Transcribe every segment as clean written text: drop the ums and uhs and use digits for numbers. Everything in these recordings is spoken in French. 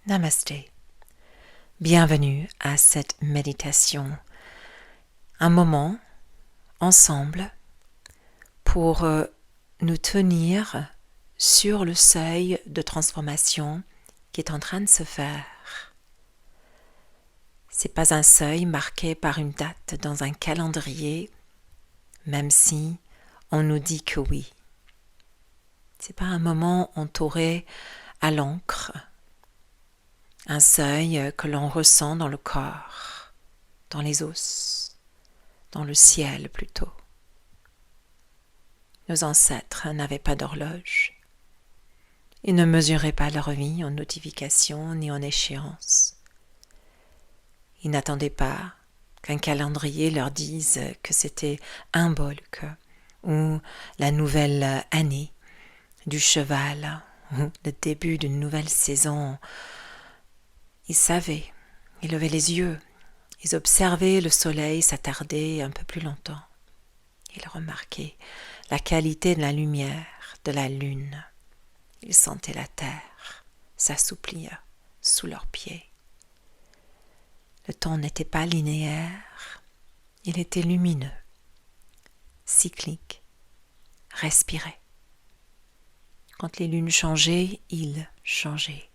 Namasté. Bienvenue à cette méditation. Un moment ensemble pour nous tenir sur le seuil de transformation qui est en train de se faire. C'est pas un seuil marqué par une date dans un calendrier, même si on nous dit que oui. C'est pas un moment entouré à l'encre, un seuil que l'on ressent dans le corps, dans les os, dans le ciel plutôt. Nos ancêtres n'avaient pas d'horloge. Ils ne mesuraient pas leur vie en notification ni en échéance. Ils n'attendaient pas qu'un calendrier leur dise que c'était un bolque ou la nouvelle année du cheval ou le début d'une nouvelle saison. Ils savaient, ils levaient les yeux, ils observaient le soleil s'attarder un peu plus longtemps. Ils remarquaient la qualité de la lumière de la lune. Ils sentaient la terre s'assouplir sous leurs pieds. Le temps n'était pas linéaire, il était lumineux, cyclique, respiré. Quand les lunes changeaient, il changeait.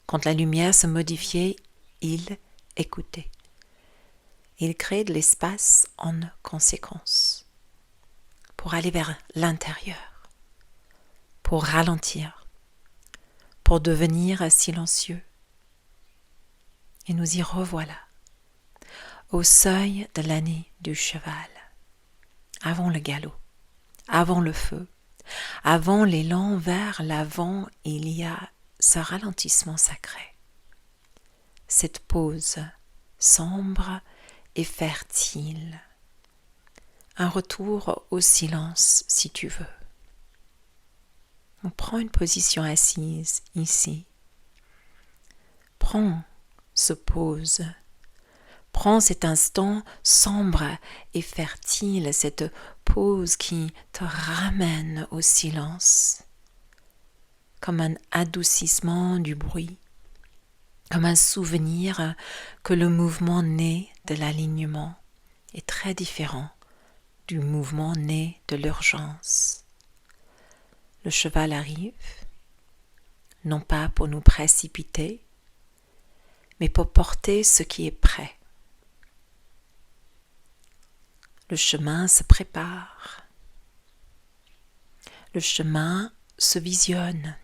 Quand la lumière se modifiait, il écoutait. Il créait de l'espace en conséquence pour aller vers l'intérieur, pour ralentir, pour devenir silencieux. Et nous y revoilà, au seuil de l'année du cheval, avant le galop, avant le feu, avant l'élan vers l'avant, il y a ce ralentissement sacré, cette pause sombre et fertile, un retour au silence si tu veux. On prend une position assise ici, se pose, prends cet instant sombre et fertile, cette pause qui te ramène au silence, comme un adoucissement du bruit, comme un souvenir que le mouvement né de l'alignement est très différent du mouvement né de l'urgence. Le cheval arrive, non pas pour nous précipiter, mais pour porter ce qui est prêt. Le chemin se prépare. Le chemin se visionne.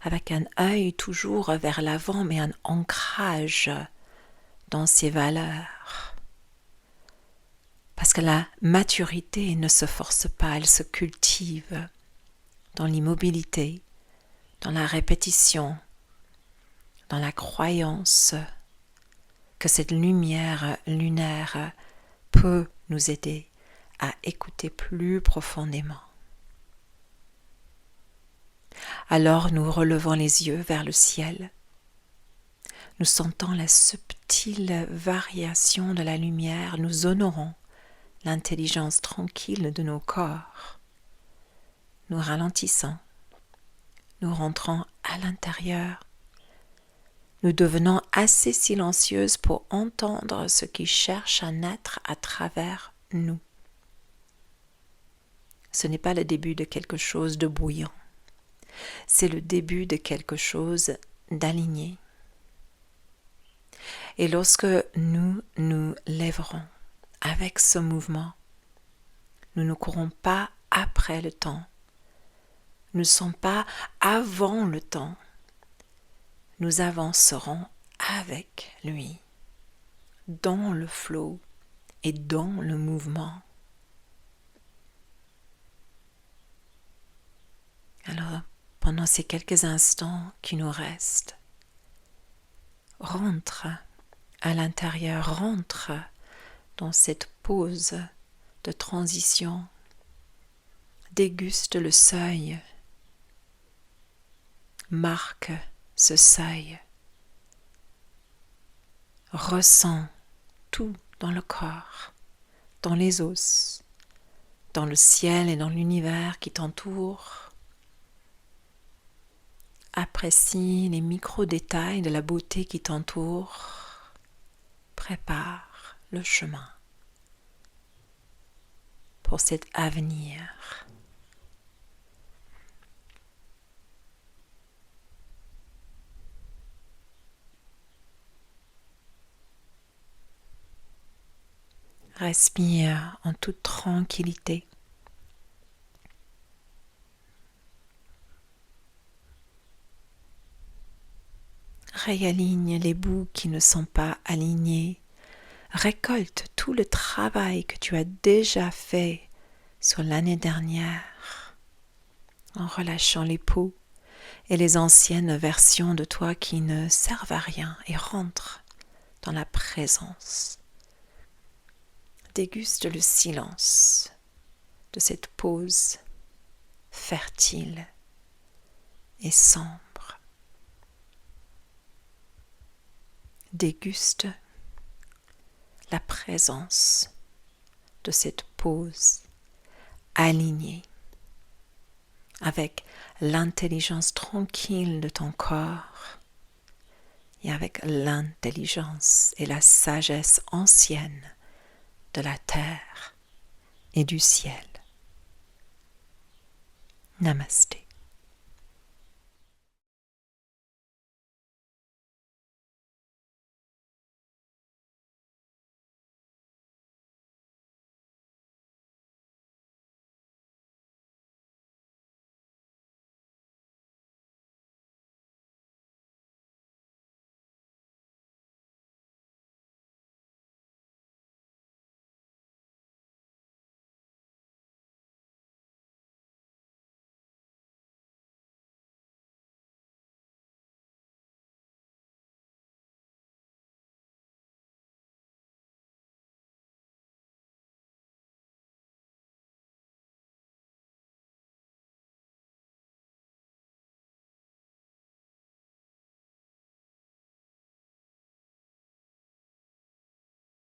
Avec un œil toujours vers l'avant, mais un ancrage dans ses valeurs. Parce que la maturité ne se force pas, elle se cultive dans l'immobilité, dans la répétition, dans la croyance que cette lumière lunaire peut nous aider à écouter plus profondément. Alors nous relevons les yeux vers le ciel. Nous sentons la subtile variation de la lumière. Nous honorons l'intelligence tranquille de nos corps. Nous ralentissons. Nous rentrons à l'intérieur. Nous devenons assez silencieuses pour entendre ce qui cherche à naître à travers nous. Ce n'est pas le début de quelque chose de bouillant. C'est le début de quelque chose d'aligné. Et lorsque nous nous lèverons avec ce mouvement, nous ne courons pas après le temps. Nous ne sommes pas avant le temps. Nous avancerons avec lui, dans le flot et dans le mouvement. Alors, pendant ces quelques instants qui nous restent, rentre à l'intérieur, rentre dans cette pause de transition, déguste le seuil, marque ce seuil, ressens tout dans le corps, dans les os, dans le ciel et dans l'univers qui t'entoure. Apprécie les micro-détails de la beauté qui t'entoure. Prépare le chemin pour cet avenir. Respire en toute tranquillité. Réaligne les bouts qui ne sont pas alignés. Récolte tout le travail que tu as déjà fait sur l'année dernière en relâchant les peaux et les anciennes versions de toi qui ne servent à rien et rentre dans la présence. Déguste le silence de cette pause fertile et sombre. Déguste la présence de cette pause alignée avec l'intelligence tranquille de ton corps et avec l'intelligence et la sagesse ancienne de la terre et du ciel. Namasté.